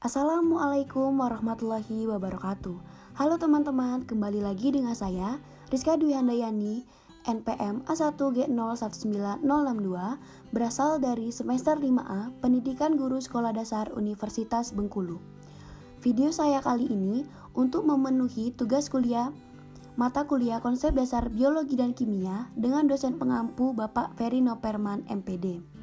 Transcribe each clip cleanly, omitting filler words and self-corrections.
Assalamualaikum warahmatullahi wabarakatuh. Halo teman-teman, kembali lagi dengan saya Rizka Dwi Handayani, NPM A1G019062, berasal dari semester 5A Pendidikan Guru Sekolah Dasar Universitas Bengkulu. Video saya kali ini untuk memenuhi tugas kuliah mata kuliah konsep dasar biologi dan kimia dengan dosen pengampu Bapak Ferry Noperman MPD.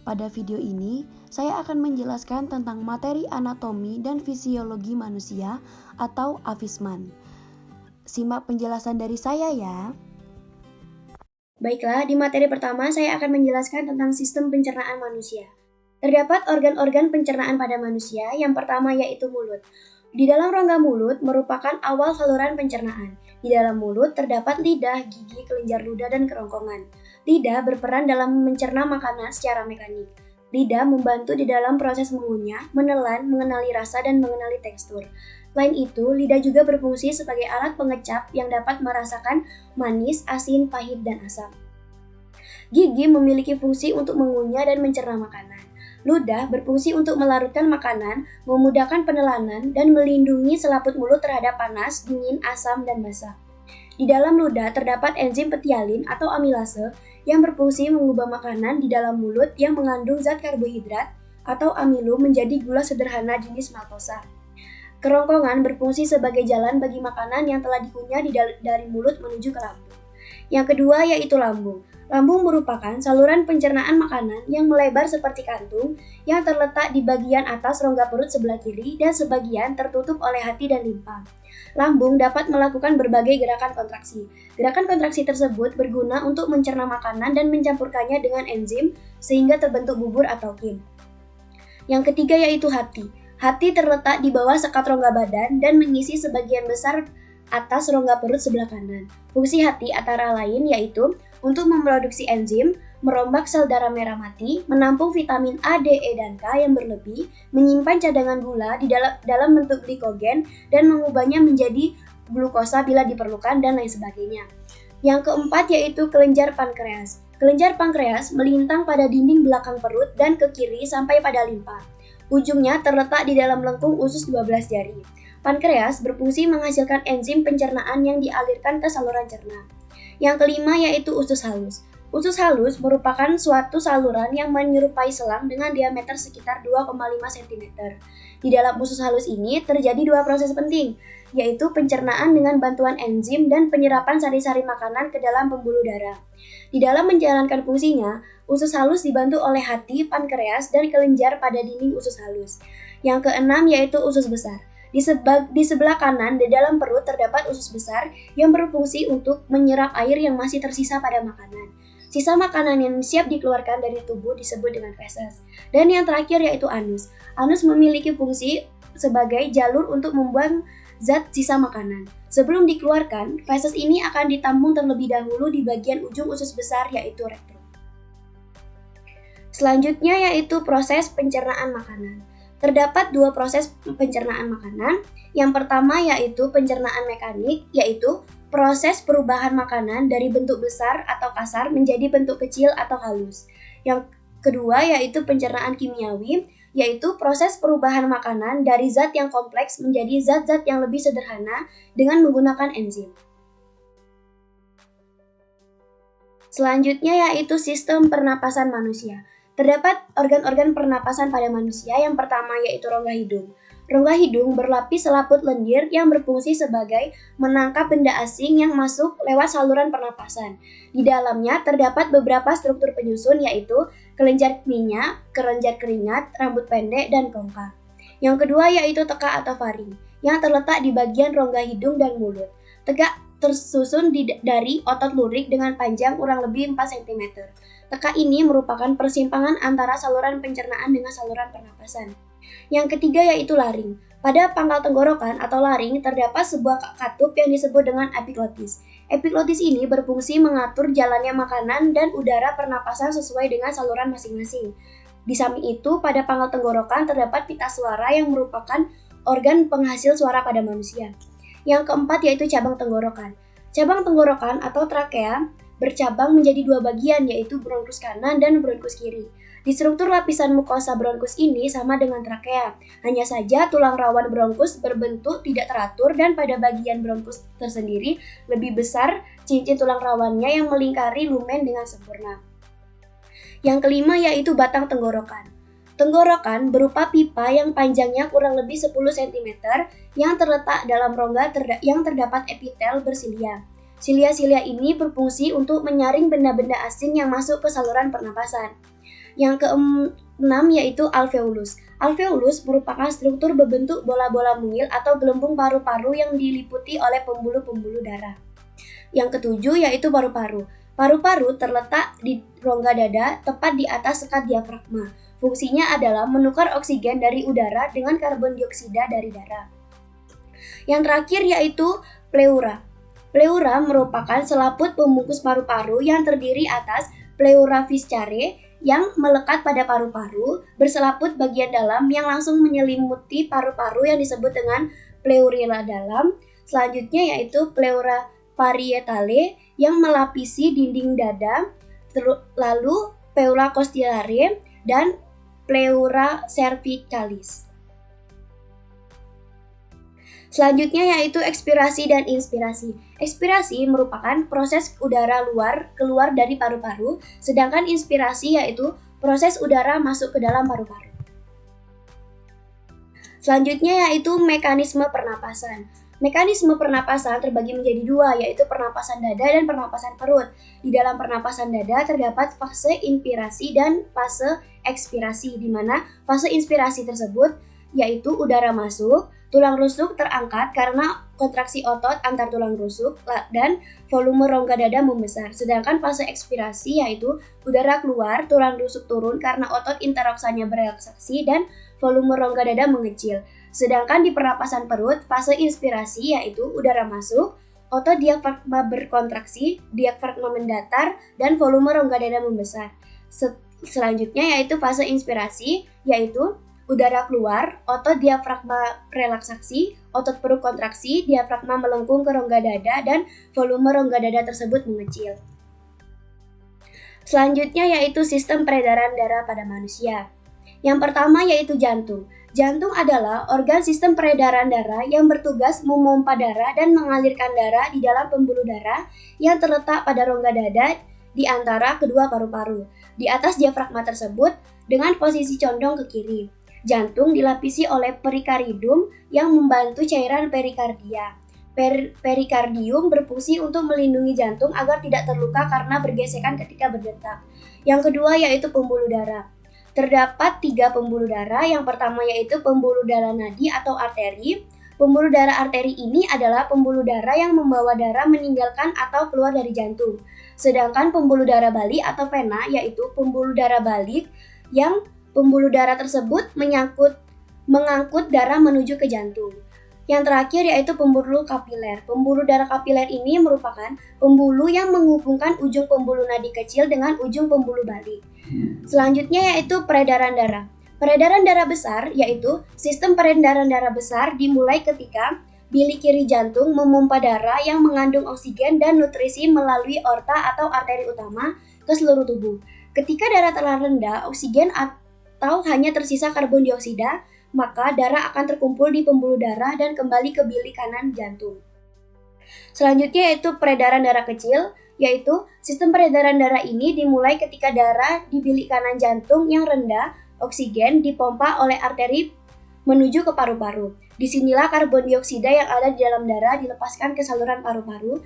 Pada video ini, saya akan menjelaskan tentang materi anatomi dan fisiologi manusia atau AFISMAN. Simak penjelasan dari saya ya. Baiklah, di materi pertama saya akan menjelaskan tentang sistem pencernaan manusia. Terdapat organ-organ pencernaan pada manusia, yang pertama yaitu mulut. Di dalam rongga mulut merupakan awal saluran pencernaan. Di dalam mulut terdapat lidah, gigi, kelenjar ludah, dan kerongkongan. Lidah berperan dalam mencerna makanan secara mekanik. Lidah membantu di dalam proses mengunyah, menelan, mengenali rasa, dan mengenali tekstur. Selain itu, lidah juga berfungsi sebagai alat pengecap yang dapat merasakan manis, asin, pahit, dan asam. Gigi memiliki fungsi untuk mengunyah dan mencerna makanan. Ludah berfungsi untuk melarutkan makanan, memudahkan penelanan, dan melindungi selaput mulut terhadap panas, dingin, asam, dan basah. Di dalam ludah terdapat enzim petialin atau amilase yang berfungsi mengubah makanan di dalam mulut yang mengandung zat karbohidrat atau amilu menjadi gula sederhana jenis maltosa. Kerongkongan berfungsi sebagai jalan bagi makanan yang telah dikunyah dari mulut menuju ke lambung. Yang kedua yaitu lambung. Lambung merupakan saluran pencernaan makanan yang melebar seperti kantung yang terletak di bagian atas rongga perut sebelah kiri dan sebagian tertutup oleh hati dan limpa. Lambung dapat melakukan berbagai gerakan kontraksi. Gerakan kontraksi tersebut berguna untuk mencerna makanan dan mencampurkannya dengan enzim sehingga terbentuk bubur atau kim. Yang ketiga yaitu hati. Hati terletak di bawah sekat rongga badan dan mengisi sebagian besar atas rongga perut sebelah kanan. Fungsi hati antara lain yaitu untuk memproduksi enzim, merombak sel darah merah mati, menampung vitamin A, D, E, dan K yang berlebih, menyimpan cadangan gula di dalam bentuk glikogen, dan mengubahnya menjadi glukosa bila diperlukan, dan lain sebagainya. Yang keempat yaitu kelenjar pankreas. Kelenjar pankreas melintang pada dinding belakang perut dan ke kiri sampai pada limpa. Ujungnya terletak di dalam lengkung usus 12 jari. Pankreas berfungsi menghasilkan enzim pencernaan yang dialirkan ke saluran cerna. Yang kelima yaitu usus halus. Usus halus merupakan suatu saluran yang menyerupai selang dengan diameter sekitar 2,5 cm. Di dalam usus halus ini terjadi dua proses penting, yaitu pencernaan dengan bantuan enzim dan penyerapan sari-sari makanan ke dalam pembuluh darah. Di dalam menjalankan fungsinya, usus halus dibantu oleh hati, pankreas, dan kelenjar pada dinding usus halus. Yang keenam yaitu usus besar. Di sebelah kanan di dalam perut terdapat usus besar yang berfungsi untuk menyerap air yang masih tersisa pada makanan. Sisa makanan yang siap dikeluarkan dari tubuh disebut dengan feses. Dan yang terakhir yaitu anus. Anus memiliki fungsi sebagai jalur untuk membuang zat sisa makanan. Sebelum dikeluarkan, feses ini akan ditampung terlebih dahulu di bagian ujung usus besar yaitu rektum. Selanjutnya yaitu proses pencernaan makanan. Terdapat dua proses pencernaan makanan. Yang pertama yaitu pencernaan mekanik, yaitu proses perubahan makanan dari bentuk besar atau kasar menjadi bentuk kecil atau halus. Yang kedua yaitu pencernaan kimiawi, yaitu proses perubahan makanan dari zat yang kompleks menjadi zat-zat yang lebih sederhana dengan menggunakan enzim. Selanjutnya yaitu sistem pernapasan manusia. Terdapat organ-organ pernapasan pada manusia. Yang pertama yaitu rongga hidung. Rongga hidung berlapis selaput lendir yang berfungsi sebagai menangkap benda asing yang masuk lewat saluran pernapasan. Di dalamnya terdapat beberapa struktur penyusun yaitu kelenjar minyak, kelenjar keringat, rambut pendek, dan rongga. Yang kedua yaitu tekak atau faring yang terletak di bagian rongga hidung dan mulut. Tekak tersusun dari otot lurik dengan panjang kurang lebih 4 cm. Tekak ini merupakan persimpangan antara saluran pencernaan dengan saluran pernapasan. Yang ketiga yaitu laring. Pada pangkal tenggorokan atau laring terdapat sebuah katup yang disebut dengan epiglotis. Epiglotis ini berfungsi mengatur jalannya makanan dan udara pernapasan sesuai dengan saluran masing-masing. Di samping itu, pada pangkal tenggorokan terdapat pita suara yang merupakan organ penghasil suara pada manusia. Yang keempat yaitu cabang tenggorokan. Cabang tenggorokan atau trakea bercabang menjadi dua bagian yaitu bronkus kanan dan bronkus kiri. Di struktur lapisan mukosa bronkus ini sama dengan trakea. Hanya saja tulang rawan bronkus berbentuk tidak teratur dan pada bagian bronkus tersendiri lebih besar cincin tulang rawannya yang melingkari lumen dengan sempurna. Yang kelima yaitu batang tenggorokan. Tenggorokan berupa pipa yang panjangnya kurang lebih 10 cm yang terletak dalam rongga yang terdapat epitel bersilia. Silia-silia ini berfungsi untuk menyaring benda-benda asing yang masuk ke saluran pernapasan. Yang keenam yaitu alveolus. Alveolus merupakan struktur berbentuk bola-bola mungil atau gelembung paru-paru yang diliputi oleh pembuluh-pembuluh darah. Yang ketujuh yaitu paru-paru. Paru-paru terletak di rongga dada tepat di atas sekat diafragma. Fungsinya adalah menukar oksigen dari udara dengan karbon dioksida dari darah. Yang terakhir yaitu pleura. Pleura merupakan selaput pembungkus paru-paru yang terdiri atas pleura viscerae yang melekat pada paru-paru, berselaput bagian dalam yang langsung menyelimuti paru-paru yang disebut dengan pleura dalam. Selanjutnya yaitu pleura parietale yang melapisi dinding dada, lalu pleura costillare dan pleura cervicalis. Selanjutnya yaitu ekspirasi dan inspirasi. Ekspirasi merupakan proses udara luar keluar dari paru-paru, sedangkan inspirasi yaitu proses udara masuk ke dalam paru-paru. Selanjutnya yaitu mekanisme pernapasan. Mekanisme pernapasan terbagi menjadi dua, yaitu pernapasan dada dan pernapasan perut. Di dalam pernapasan dada terdapat fase inspirasi dan fase ekspirasi, di mana fase inspirasi tersebut yaitu udara masuk, tulang rusuk terangkat karena kontraksi otot antar tulang rusuk dan volume rongga dada membesar. Sedangkan fase ekspirasi yaitu udara keluar, tulang rusuk turun karena otot interoksanya berelaksasi dan volume rongga dada mengecil. Sedangkan di pernapasan perut, fase inspirasi yaitu udara masuk, otot diafragma berkontraksi, diafragma mendatar, dan volume rongga dada membesar. Selanjutnya yaitu fase inspirasi yaitu udara keluar, otot diafragma relaksasi, otot perut kontraksi, diafragma melengkung ke rongga dada, dan volume rongga dada tersebut mengecil. Selanjutnya yaitu sistem peredaran darah pada manusia. Yang pertama yaitu jantung. Jantung adalah organ sistem peredaran darah yang bertugas memompa darah dan mengalirkan darah di dalam pembuluh darah yang terletak pada rongga dada di antara kedua paru-paru. Di atas diafragma tersebut dengan posisi condong ke kiri. Jantung dilapisi oleh perikardium yang membantu cairan perikardia. Perikardium berfungsi untuk melindungi jantung agar tidak terluka karena bergesekan ketika berdetak. Yang kedua yaitu pembuluh darah. Terdapat 3 pembuluh darah. Yang pertama yaitu pembuluh darah nadi atau arteri. Pembuluh darah arteri ini adalah pembuluh darah yang membawa darah meninggalkan atau keluar dari jantung. Sedangkan pembuluh darah balik atau vena yaitu pembuluh darah balik yang pembuluh darah tersebut mengangkut darah menuju ke jantung. Yang terakhir yaitu pembuluh kapiler. Pembuluh darah kapiler ini merupakan pembuluh yang menghubungkan ujung pembuluh nadi kecil dengan ujung pembuluh balik. Selanjutnya yaitu peredaran darah. Peredaran darah besar yaitu sistem peredaran darah besar dimulai ketika bilik kiri jantung memompa darah yang mengandung oksigen dan nutrisi melalui aorta atau arteri utama ke seluruh tubuh. Ketika darah telah rendah oksigen atau hanya tersisa karbon dioksida, maka darah akan terkumpul di pembuluh darah dan kembali ke bilik kanan jantung. Selanjutnya yaitu peredaran darah kecil, yaitu sistem peredaran darah ini dimulai ketika darah di bilik kanan jantung yang rendah oksigen dipompa oleh arteri menuju ke paru-paru. Disinilah karbon dioksida yang ada di dalam darah dilepaskan ke saluran paru-paru.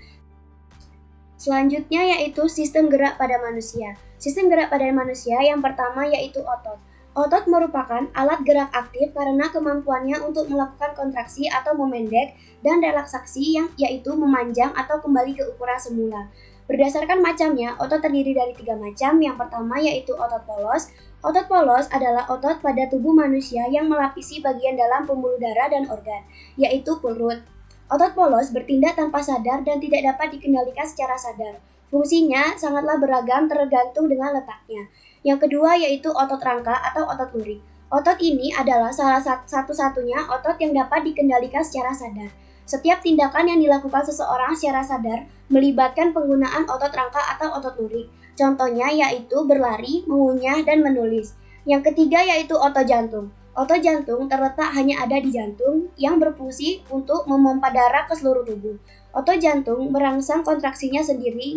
Selanjutnya yaitu sistem gerak pada manusia. Sistem gerak pada manusia yang pertama yaitu otot. Otot merupakan alat gerak aktif karena kemampuannya untuk melakukan kontraksi atau memendek dan relaksasi yang yaitu memanjang atau kembali ke ukuran semula. Berdasarkan macamnya, otot terdiri dari 3 macam. Yang pertama yaitu otot polos. Otot polos adalah otot pada tubuh manusia yang melapisi bagian dalam pembuluh darah dan organ, yaitu perut. Otot polos bertindak tanpa sadar dan tidak dapat dikendalikan secara sadar. Fungsinya sangatlah beragam tergantung dengan letaknya. Yang kedua yaitu otot rangka atau otot lurik. Otot ini adalah salah satu-satunya otot yang dapat dikendalikan secara sadar. Setiap tindakan yang dilakukan seseorang secara sadar melibatkan penggunaan otot rangka atau otot lurik. Contohnya yaitu berlari, mengunyah, dan menulis. Yang ketiga yaitu otot jantung. Otot jantung terletak hanya ada di jantung yang berfungsi untuk memompa darah ke seluruh tubuh. Otot jantung merangsang kontraksinya sendiri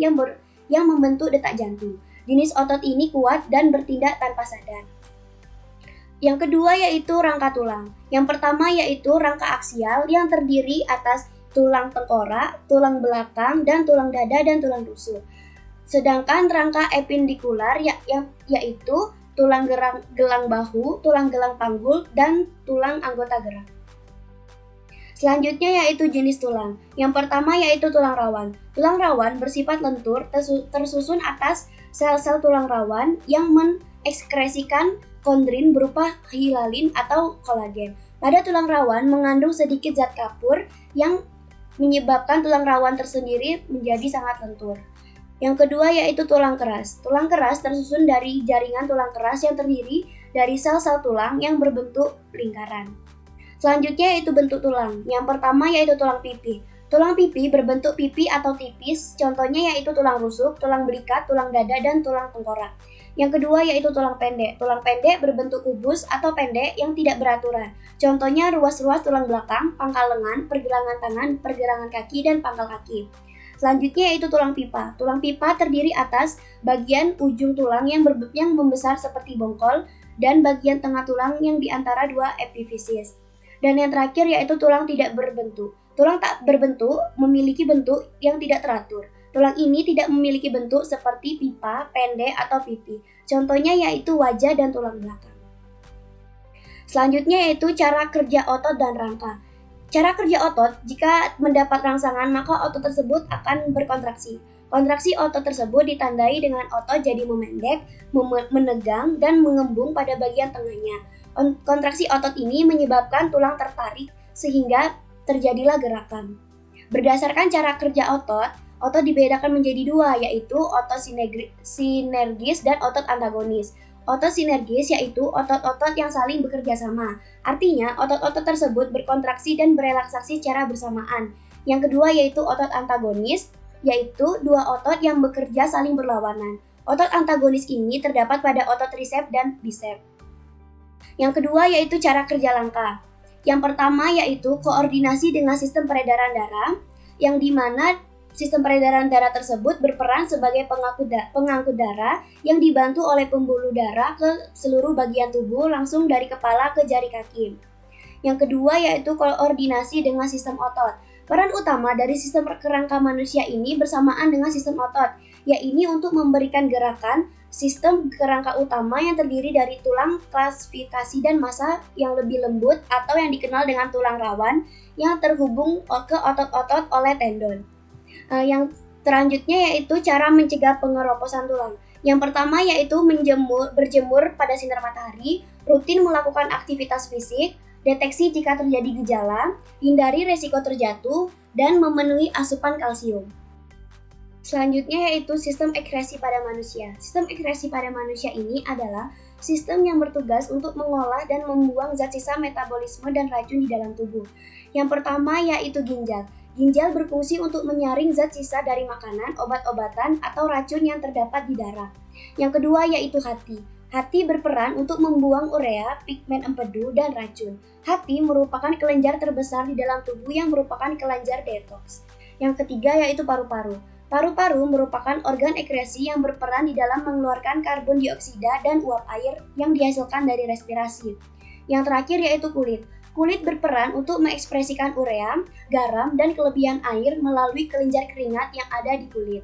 yang membentuk detak jantung. Jenis otot ini kuat dan bertindak tanpa sadar. Yang kedua yaitu rangka tulang. Yang pertama yaitu rangka aksial yang terdiri atas tulang tengkorak, tulang belakang, dan tulang dada dan tulang rusuk. Sedangkan rangka epindikular yaitu tulang gelang bahu, tulang gelang panggul, dan tulang anggota gerak. Selanjutnya yaitu jenis tulang. Yang pertama yaitu tulang rawan. Tulang rawan bersifat lentur tersusun atas sel-sel tulang rawan yang mengekskresikan kondrin berupa hialin atau kolagen. Pada tulang rawan mengandung sedikit zat kapur yang menyebabkan tulang rawan tersendiri menjadi sangat lentur. Yang kedua yaitu tulang keras. Tulang keras tersusun dari jaringan tulang keras yang terdiri dari sel-sel tulang yang berbentuk lingkaran. Selanjutnya yaitu bentuk tulang. Yang pertama yaitu tulang pipi. Tulang pipi berbentuk pipi atau tipis, contohnya yaitu tulang rusuk, tulang belikat, tulang dada, dan tulang tengkorak. Yang kedua yaitu tulang pendek. Tulang pendek berbentuk kubus atau pendek yang tidak beraturan. Contohnya ruas-ruas tulang belakang, pangkal lengan, pergelangan tangan, pergelangan kaki, dan pangkal kaki. Selanjutnya yaitu tulang pipa. Tulang pipa terdiri atas bagian ujung tulang yang membesar seperti bongkol dan bagian tengah tulang yang di antara dua epifisis. Dan yang terakhir yaitu tulang tidak berbentuk. Tulang tak berbentuk memiliki bentuk yang tidak teratur. Tulang ini tidak memiliki bentuk seperti pipa, pendek, atau pipi. Contohnya yaitu wajah dan tulang belakang. Selanjutnya yaitu cara kerja otot dan rangka. Cara kerja otot, jika mendapat rangsangan maka otot tersebut akan berkontraksi. Kontraksi otot tersebut ditandai dengan otot jadi memendek, menegang, dan mengembung pada bagian tengahnya. Kontraksi otot ini menyebabkan tulang tertarik sehingga terjadilah gerakan. Berdasarkan cara kerja otot dibedakan menjadi dua, yaitu otot sinergis dan otot antagonis. Otot sinergis yaitu otot-otot yang saling bekerja sama. Artinya, otot-otot tersebut berkontraksi dan berelaksasi secara bersamaan. Yang kedua yaitu otot antagonis, yaitu dua otot yang bekerja saling berlawanan. Otot antagonis ini terdapat pada otot tricep dan bicep. Yang kedua yaitu cara kerja langka. Yang pertama yaitu koordinasi dengan sistem peredaran darah, yang dimana sistem peredaran darah tersebut berperan sebagai pengangkut darah yang dibantu oleh pembuluh darah ke seluruh bagian tubuh langsung dari kepala ke jari kaki. Yang kedua yaitu koordinasi dengan sistem otot. Peran utama dari sistem kerangka manusia ini bersamaan dengan sistem otot, yaitu untuk memberikan gerakan. Sistem kerangka utama yang terdiri dari tulang klasifikasi dan massa yang lebih lembut atau yang dikenal dengan tulang rawan yang terhubung ke otot-otot oleh tendon. Yang selanjutnya yaitu cara mencegah pengeroposan tulang. Yang pertama yaitu berjemur pada sinar matahari, rutin melakukan aktivitas fisik, deteksi jika terjadi gejala, hindari resiko terjatuh, dan memenuhi asupan kalsium. Selanjutnya yaitu sistem ekskresi pada manusia. Sistem ekskresi pada manusia ini adalah sistem yang bertugas untuk mengolah dan membuang zat sisa metabolisme dan racun di dalam tubuh. Yang pertama yaitu ginjal. Ginjal berfungsi untuk menyaring zat sisa dari makanan, obat-obatan, atau racun yang terdapat di darah. Yang kedua yaitu hati. Hati berperan untuk membuang urea, pigmen empedu, dan racun. Hati merupakan kelenjar terbesar di dalam tubuh yang merupakan kelenjar detoks. Yang ketiga yaitu paru-paru. Paru-paru merupakan organ ekskresi yang berperan di dalam mengeluarkan karbon dioksida dan uap air yang dihasilkan dari respirasi. Yang terakhir yaitu kulit. Kulit berperan untuk mengekspresikan urea, garam, dan kelebihan air melalui kelenjar keringat yang ada di kulit.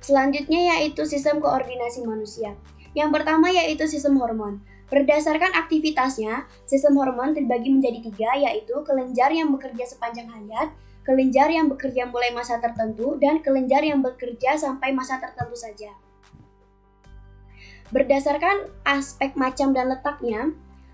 Selanjutnya yaitu sistem koordinasi manusia. Yang pertama yaitu sistem hormon. Berdasarkan aktivitasnya, sistem hormon terbagi menjadi tiga, yaitu kelenjar yang bekerja sepanjang hayat, kelenjar yang bekerja mulai masa tertentu, dan kelenjar yang bekerja sampai masa tertentu saja. Berdasarkan aspek macam dan letaknya,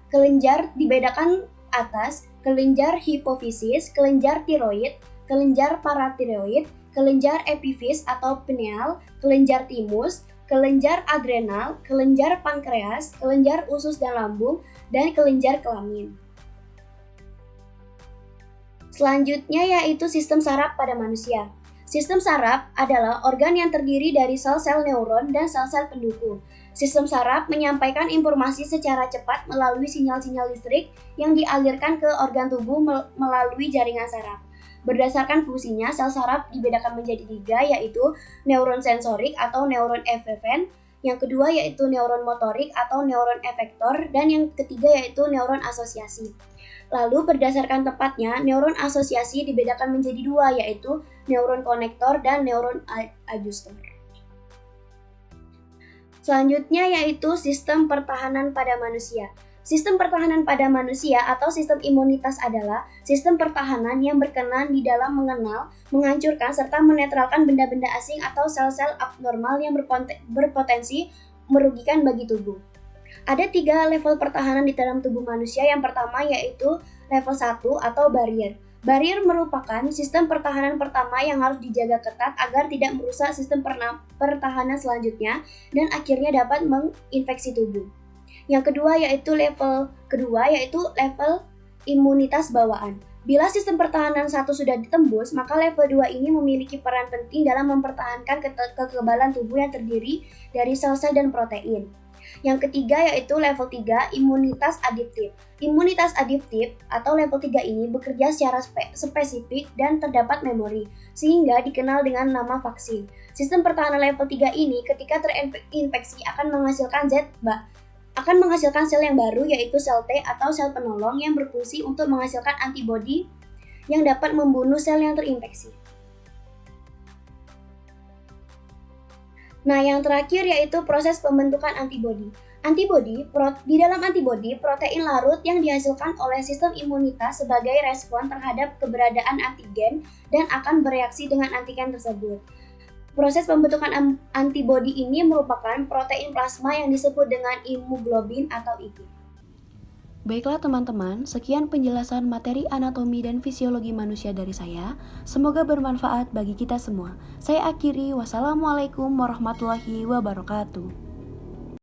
kelenjar dibedakan atas kelenjar hipofisis, kelenjar tiroid, kelenjar paratiroid, kelenjar epifis atau pineal, kelenjar timus, kelenjar adrenal, kelenjar pankreas, kelenjar usus dan lambung, dan kelenjar kelamin. Selanjutnya yaitu sistem saraf pada manusia. Sistem saraf adalah organ yang terdiri dari sel-sel neuron dan sel-sel pendukung. Sistem saraf menyampaikan informasi secara cepat melalui sinyal-sinyal listrik yang dialirkan ke organ tubuh melalui jaringan saraf. Berdasarkan fungsinya, sel saraf dibedakan menjadi 3, yaitu neuron sensorik atau neuron eferen, yang kedua yaitu neuron motorik atau neuron efektor, dan yang ketiga yaitu neuron asosiasi. Lalu berdasarkan tempatnya, neuron asosiasi dibedakan menjadi 2, yaitu neuron konektor dan neuron adjuster. Selanjutnya yaitu sistem pertahanan pada manusia. Sistem pertahanan pada manusia atau sistem imunitas adalah sistem pertahanan yang berkenan di dalam mengenal, menghancurkan, serta menetralkan benda-benda asing atau sel-sel abnormal yang berpotensi merugikan bagi tubuh. Ada 3 level pertahanan di dalam tubuh manusia. Yang pertama yaitu level 1 atau barrier. Barrier merupakan sistem pertahanan pertama yang harus dijaga ketat agar tidak merusak sistem pertahanan selanjutnya dan akhirnya dapat menginfeksi tubuh. Yang kedua yaitu level imunitas bawaan. Bila sistem pertahanan 1 sudah ditembus, maka level 2 ini memiliki peran penting dalam mempertahankan kekebalan tubuh yang terdiri dari sel-sel dan protein. Yang ketiga yaitu level 3, imunitas adaptif. Imunitas adaptif atau level 3 ini bekerja secara spesifik dan terdapat memori, sehingga dikenal dengan nama vaksin. Sistem pertahanan level 3 ini ketika terinfeksi akan menghasilkan sel yang baru, yaitu sel T atau sel penolong yang berfungsi untuk menghasilkan antibodi yang dapat membunuh sel yang terinfeksi. Nah, yang terakhir yaitu proses pembentukan antibodi. Di dalam antibodi, protein larut yang dihasilkan oleh sistem imunitas sebagai respon terhadap keberadaan antigen dan akan bereaksi dengan antigen tersebut. Proses pembentukan antibodi ini merupakan protein plasma yang disebut dengan imuglobin atau IG. Baiklah teman-teman, sekian penjelasan materi anatomi dan fisiologi manusia dari saya. Semoga bermanfaat bagi kita semua. Saya akhiri, wassalamualaikum warahmatullahi wabarakatuh.